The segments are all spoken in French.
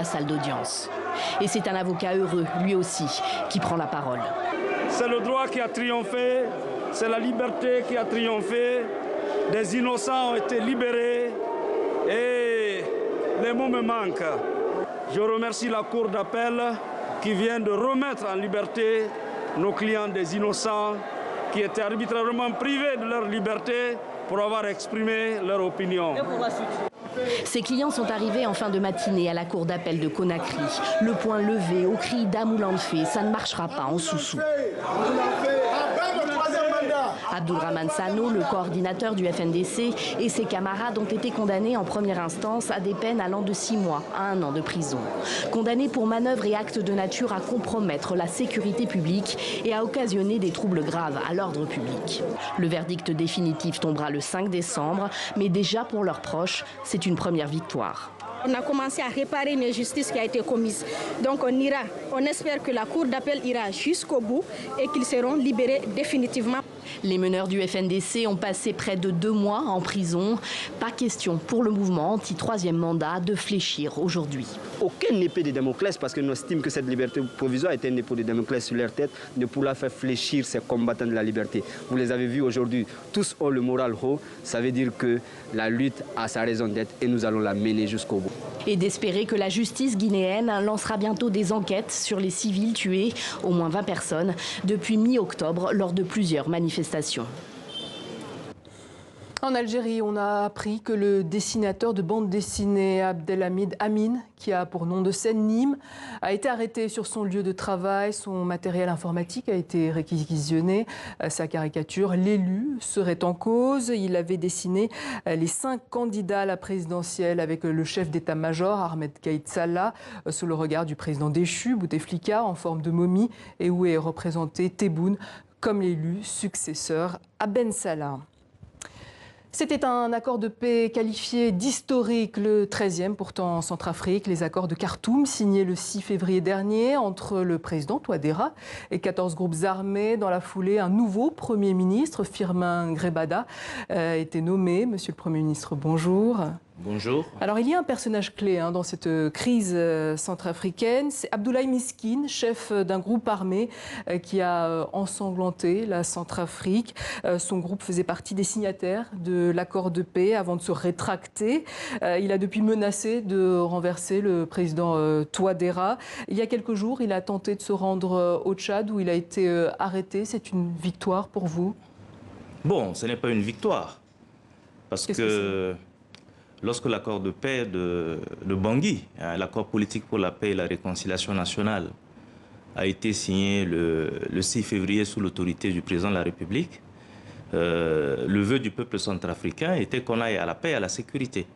la salle d'audience. Et c'est un avocat heureux, lui aussi, qui prend la parole. C'est le droit qui a triomphé, c'est la liberté qui a triomphé. Des innocents ont été libérés et les mots me manquent. Je remercie la Cour d'appel qui vient de remettre en liberté nos clients des innocents qui étaient arbitrairement privés de leur liberté pour avoir exprimé leur opinion. Ces clients sont arrivés en fin de matinée à la cour d'appel de Conakry. Le poing levé, au cri d'Amoulanfé, ça ne marchera pas en Soussou. Abdoulrahmane Sano, le coordinateur du FNDC, et ses camarades ont été condamnés en première instance à des peines allant de 6 mois à 1 an de prison. Condamnés pour manœuvres et actes de nature à compromettre la sécurité publique et à occasionner des troubles graves à l'ordre public. Le verdict définitif tombera le 5 décembre, mais déjà pour leurs proches, c'est une première victoire. On a commencé à réparer une injustice qui a été commise. Donc on espère que la Cour d'appel ira jusqu'au bout et qu'ils seront libérés définitivement. Les meneurs du FNDC ont passé près de 2 mois en prison. Pas question pour le mouvement anti-troisième mandat de fléchir aujourd'hui. Aucune épée de Damoclès, parce que nous estimons que cette liberté provisoire était une épée de Damoclès sur leur tête, ne pourra faire fléchir ces combattants de la liberté. Vous les avez vus aujourd'hui, tous ont le moral haut. Ça veut dire que la lutte a sa raison d'être et nous allons la mener jusqu'au bout. Et d'espérer que la justice guinéenne lancera bientôt des enquêtes sur les civils tués, au moins 20 personnes, depuis mi-octobre lors de plusieurs manifestations. En Algérie, on a appris que le dessinateur de bande dessinée Abdelhamid Amin, qui a pour nom de scène Nîmes, a été arrêté sur son lieu de travail. Son matériel informatique a été réquisitionné. Sa caricature, l'élu, serait en cause. Il avait dessiné les 5 candidats à la présidentielle avec le chef d'état-major, Ahmed Gaïd Salah, sous le regard du président déchu, Bouteflika, en forme de momie, et où est représenté Tebboune comme l'élu successeur à Ben Salah. C'était un accord de paix qualifié d'historique, le 13e pourtant en Centrafrique. Les accords de Khartoum signés le 6 février dernier entre le président Touadéra et 14 groupes armés. Dans la foulée, un nouveau Premier ministre, Firmin Grebada, a été nommé. Monsieur le Premier ministre, bonjour. Bonjour. Alors il y a un personnage clé dans cette crise centrafricaine, c'est Abdoulaye Miskine, chef d'un groupe armé qui a ensanglanté la Centrafrique. Son groupe faisait partie des signataires de l'accord de paix avant de se rétracter. Il a depuis menacé de renverser le président Touadéra. Il y a quelques jours, il a tenté de se rendre au Tchad où il a été arrêté. C'est une victoire pour vous? Bon, ce n'est pas une victoire. Parce que lorsque l'accord de paix de Bangui, l'accord politique pour la paix et la réconciliation nationale, a été signé le 6 février sous l'autorité du président de la République, le vœu du peuple centrafricain était qu'on aille à la paix et à la sécurité.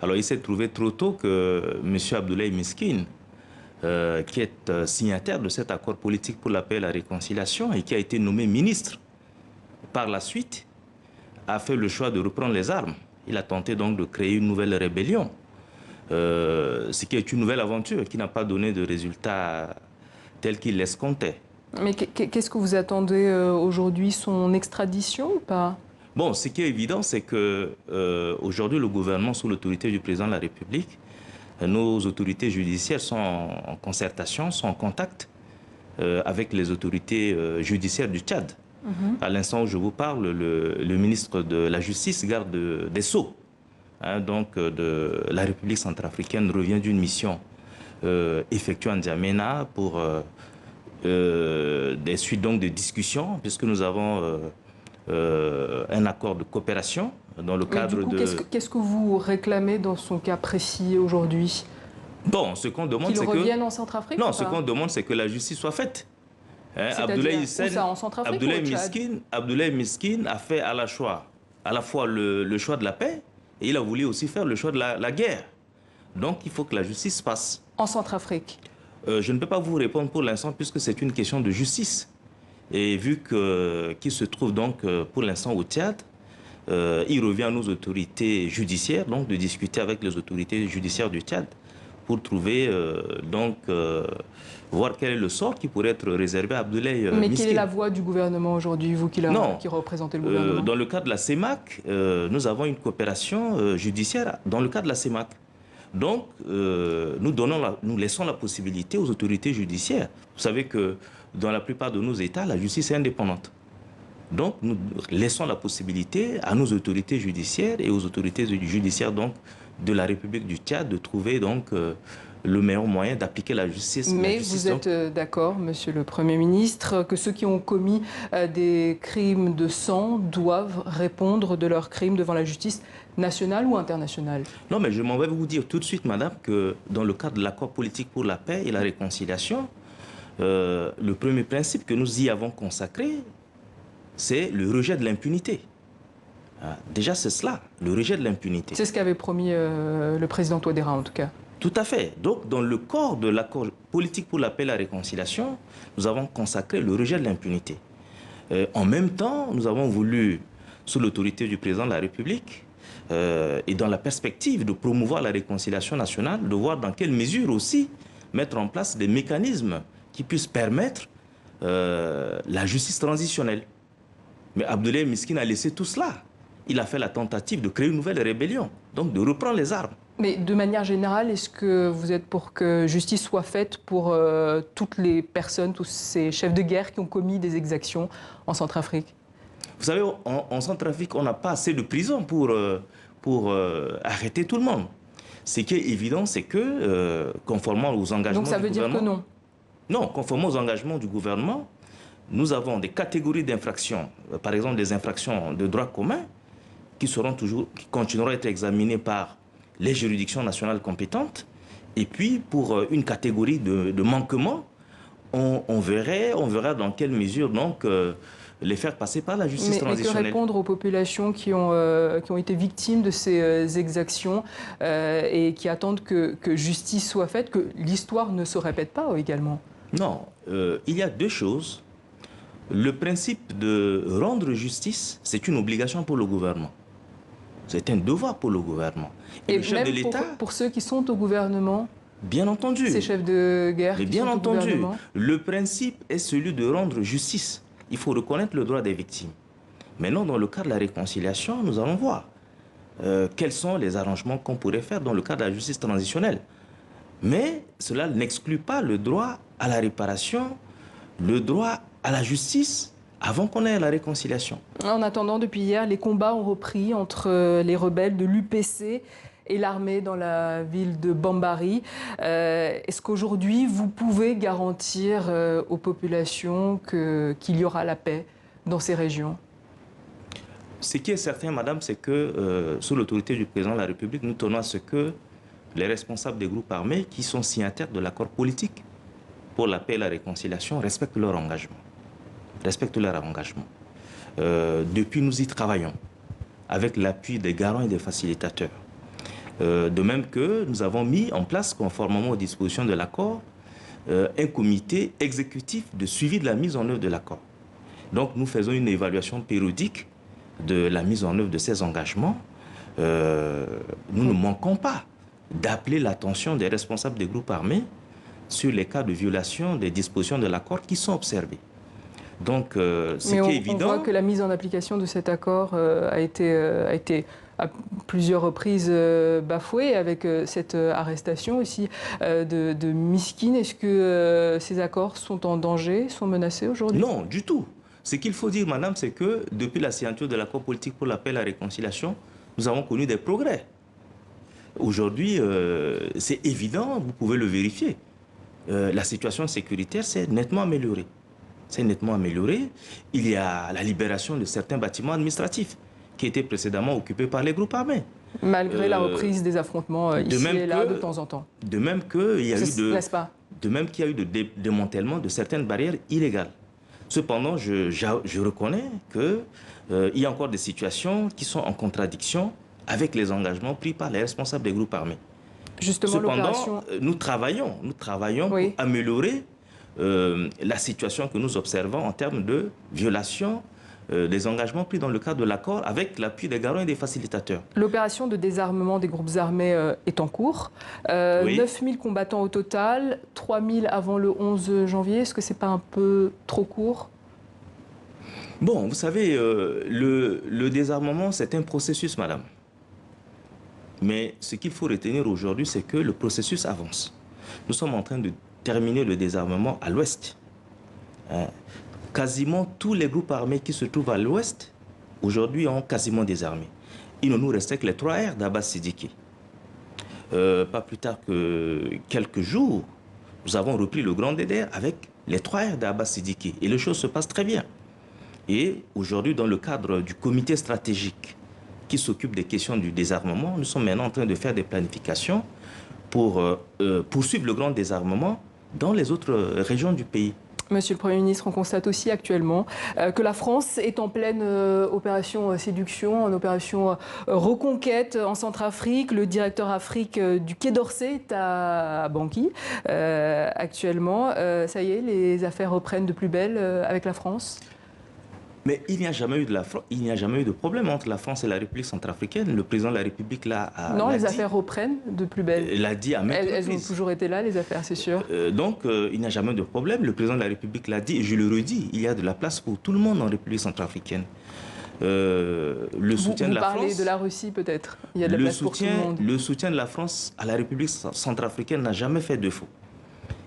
Alors il s'est trouvé trop tôt que M. Abdoulaye Miskine, qui est signataire de cet accord politique pour la paix et la réconciliation et qui a été nommé ministre par la suite, a fait le choix de reprendre les armes. Il a tenté donc de créer une nouvelle rébellion, ce qui est une nouvelle aventure qui n'a pas donné de résultats tels qu'il l'escomptait. Mais qu'est-ce que vous attendez aujourd'hui? Son extradition ou pas? Bon, ce qui est évident, c'est que aujourd'hui, le gouvernement, sous l'autorité du président de la République, nos autorités judiciaires sont en concertation, sont en contact avec les autorités judiciaires du Tchad. À l'instant où je vous parle, le ministre de la Justice, garde des Sceaux, donc de la République centrafricaine, revient d'une mission effectuée en N'Djamena pour des suites donc de discussions, puisque nous avons un accord de coopération dans le cadre de... Qu'est-ce que vous réclamez dans son cas précis aujourd'hui? Bon, ce qu'on demande, c'est que... Qu'il revienne en Centrafrique? Non, ce qu'on demande, c'est que la justice soit faite. Abdoulaye Miskine a fait à la fois le choix de la paix et il a voulu aussi faire le choix de la guerre. Donc il faut que la justice passe. En Centrafrique? Je ne peux pas vous répondre pour l'instant puisque c'est une question de justice. Et vu qu'il se trouve donc pour l'instant au Tchad, il revient à nos autorités judiciaires donc de discuter avec les autorités judiciaires du Tchad pour trouver voir quel est le sort qui pourrait être réservé à Abdoulaye Miskine. Mais quelle est la voix du gouvernement aujourd'hui, vous qui représentez le gouvernement? Dans le cas de la CEMAC, nous avons une coopération judiciaire dans le cas de la CEMAC. Donc, nous laissons la possibilité aux autorités judiciaires. Vous savez que dans la plupart de nos États, la justice est indépendante. Donc, nous laissons la possibilité à nos autorités judiciaires et aux autorités judiciaires donc, de la République du Tchad de trouver donc, le meilleur moyen d'appliquer la justice. Mais vous êtes d'accord, Monsieur le Premier ministre, que ceux qui ont commis des crimes de sang doivent répondre de leurs crimes devant la justice nationale ou internationale? Non, mais je m'en vais vous dire tout de suite, madame, que dans le cadre de l'accord politique pour la paix et la réconciliation, le premier principe que nous y avons consacré, c'est le rejet de l'impunité. Déjà, c'est cela, le rejet de l'impunité. C'est ce qu'avait promis le président Touadéra, en tout cas. Tout à fait. Donc, dans le corps de l'accord politique pour la paix et la réconciliation, nous avons consacré le rejet de l'impunité. En même temps, nous avons voulu, sous l'autorité du président de la République, et dans la perspective de promouvoir la réconciliation nationale, de voir dans quelle mesure aussi mettre en place des mécanismes qui puissent permettre la justice transitionnelle. Mais Abdoulaye Miskine a laissé tout cela. Il a fait la tentative de créer une nouvelle rébellion, donc de reprendre les armes. Mais de manière générale, est-ce que vous êtes pour que justice soit faite pour toutes les personnes, tous ces chefs de guerre qui ont commis des exactions en Centrafrique? Vous savez, en Centrafrique, on n'a pas assez de prisons pour arrêter tout le monde. Ce qui est évident, c'est que, conformément aux engagements du gouvernement... Donc ça veut dire que non? Non, conformément aux engagements du gouvernement, nous avons des catégories d'infractions, par exemple des infractions de droit commun, qui continueront à être examinées par les juridictions nationales compétentes. Et puis, pour une catégorie de manquements, on verra dans quelle mesure donc, les faire passer par la justice transitionnelle. Mais que répondre aux populations qui ont été victimes de ces exactions et qui attendent que justice soit faite, que l'histoire ne se répète pas également? Non, il y a deux choses. Le principe de rendre justice, c'est une obligation pour le gouvernement. C'est un devoir pour le gouvernement. Et le chef de l'État... pour ceux qui sont au gouvernement? Bien entendu. Ces chefs de guerre qui sont au gouvernement? Le principe est celui de rendre justice. Il faut reconnaître le droit des victimes. Maintenant, dans le cadre de la réconciliation, nous allons voir quels sont les arrangements qu'on pourrait faire dans le cadre de la justice transitionnelle. Mais cela n'exclut pas le droit à la réparation, le droit à la justice avant qu'on ait à la réconciliation. En attendant, depuis hier, les combats ont repris entre les rebelles de l'UPC et l'armée dans la ville de Bambari. Est-ce qu'aujourd'hui, vous pouvez garantir aux populations qu'il y aura la paix dans ces régions? Ce qui est certain, madame, c'est que sous l'autorité du président de la République, nous tenons à ce que les responsables des groupes armés qui sont signataires de l'accord politique pour la paix et la réconciliation respectent leur engagement. Depuis, nous y travaillons avec l'appui des garants et des facilitateurs. De même que nous avons mis en place, conformément aux dispositions de l'accord, un comité exécutif de suivi de la mise en œuvre de l'accord. Donc nous faisons une évaluation périodique de la mise en œuvre de ces engagements. Nous ne manquons pas d'appeler l'attention des responsables des groupes armés sur les cas de violation des dispositions de l'accord qui sont observés. Donc, ce qui est évident... On voit que la mise en application de cet accord a été à plusieurs reprises bafouée avec cette arrestation aussi de Miskine. Est-ce que ces accords sont en danger, sont menacés aujourd'hui? Non, du tout. Ce qu'il faut dire, madame, c'est que depuis la signature de l'accord politique pour la paix et la réconciliation, nous avons connu des progrès. Aujourd'hui, c'est évident, vous pouvez le vérifier. La situation sécuritaire s'est nettement améliorée. Il y a la libération de certains bâtiments administratifs qui étaient précédemment occupés par les groupes armés. Malgré la reprise des affrontements ici et là de temps en temps. De même qu'il y a eu de démantèlement de certaines barrières illégales. Cependant, je reconnais qu'il y a encore des situations qui sont en contradiction avec les engagements pris par les responsables des groupes armés. Justement, cependant, nous travaillons oui, pour améliorer la situation que nous observons en termes de violation des engagements pris dans le cadre de l'accord avec l'appui des garants et des facilitateurs. L'opération de désarmement des groupes armés est en cours. Oui. 9000 combattants au total, 3000 avant le 11 janvier. Est-ce que ce n'est pas un peu trop court? Bon, vous savez, le désarmement, c'est un processus, madame. Mais ce qu'il faut retenir aujourd'hui, c'est que le processus avance. Nous sommes en train de terminer le désarmement à l'ouest. Quasiment tous les groupes armés qui se trouvent à l'ouest, aujourd'hui, ont quasiment désarmé. Il ne nous restait que les 3 R d'Abbas Siddiqui. Pas plus tard que quelques jours, nous avons repris le Grand DDR avec les 3 R d'Abbas Siddiqui. Et les choses se passent très bien. Et aujourd'hui, dans le cadre du comité stratégique qui s'occupe des questions du désarmement, nous sommes maintenant en train de faire des planifications pour poursuivre le grand désarmement dans les autres régions du pays. Monsieur le Premier ministre, on constate aussi actuellement que la France est en pleine opération séduction, en opération reconquête en Centrafrique. Le directeur Afrique du Quai d'Orsay est à Bangui actuellement. Ça y est, les affaires reprennent de plus belle avec la France ? Mais il n'y a jamais eu de problème entre la France et la République centrafricaine. Le président de la République l'a dit. Non, les affaires reprennent de plus belle. Il l'a dit à maintes reprises. Elles ont toujours été là, les affaires, c'est sûr. Donc, il n'y a jamais de problème. Le président de la République l'a dit, et je le redis, il y a de la place pour tout le monde en République centrafricaine. Le soutien de la France... Vous parlez de la Russie, peut-être. Il y a de la place pour tout le monde. Le soutien de la France à la République centrafricaine n'a jamais fait défaut.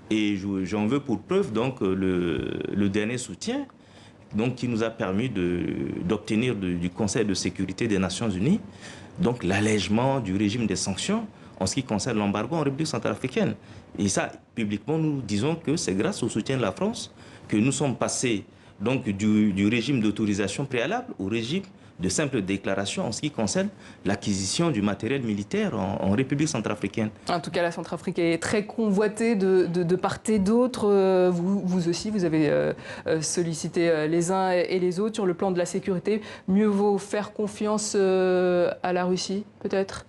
Et j'en veux pour preuve, donc, le dernier soutien, donc, qui nous a permis d'obtenir du Conseil de sécurité des Nations Unies donc l'allègement du régime des sanctions en ce qui concerne l'embargo en République centrafricaine. Et ça, publiquement, nous disons que c'est grâce au soutien de la France que nous sommes passés donc, du régime d'autorisation préalable au régime de simple déclaration en ce qui concerne l'acquisition du matériel militaire en République centrafricaine. En tout cas, la Centrafrique est très convoitée de part et d'autre. Vous aussi, vous avez sollicité les uns et les autres sur le plan de la sécurité. Mieux vaut faire confiance à la Russie, peut-être ?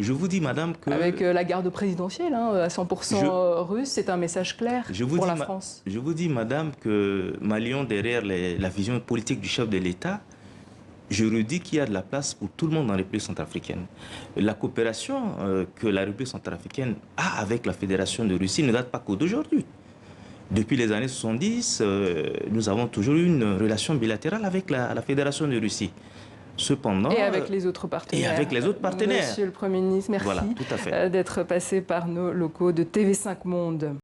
Je vous dis, madame, que... Avec la garde présidentielle, à 100% russe, c'est un message clair pour la France. Je vous dis, madame, que m'alliant derrière la vision politique du chef de l'État, je redis qu'il y a de la place pour tout le monde dans la République centrafricaine. La coopération que la République centrafricaine a avec la Fédération de Russie ne date pas qu'aujourd'hui. Depuis les années 70, nous avons toujours eu une relation bilatérale avec la Fédération de Russie. Cependant, et avec les autres partenaires. Et avec les autres partenaires. Monsieur le Premier ministre, merci d'être passé par nos locaux de TV5 Monde.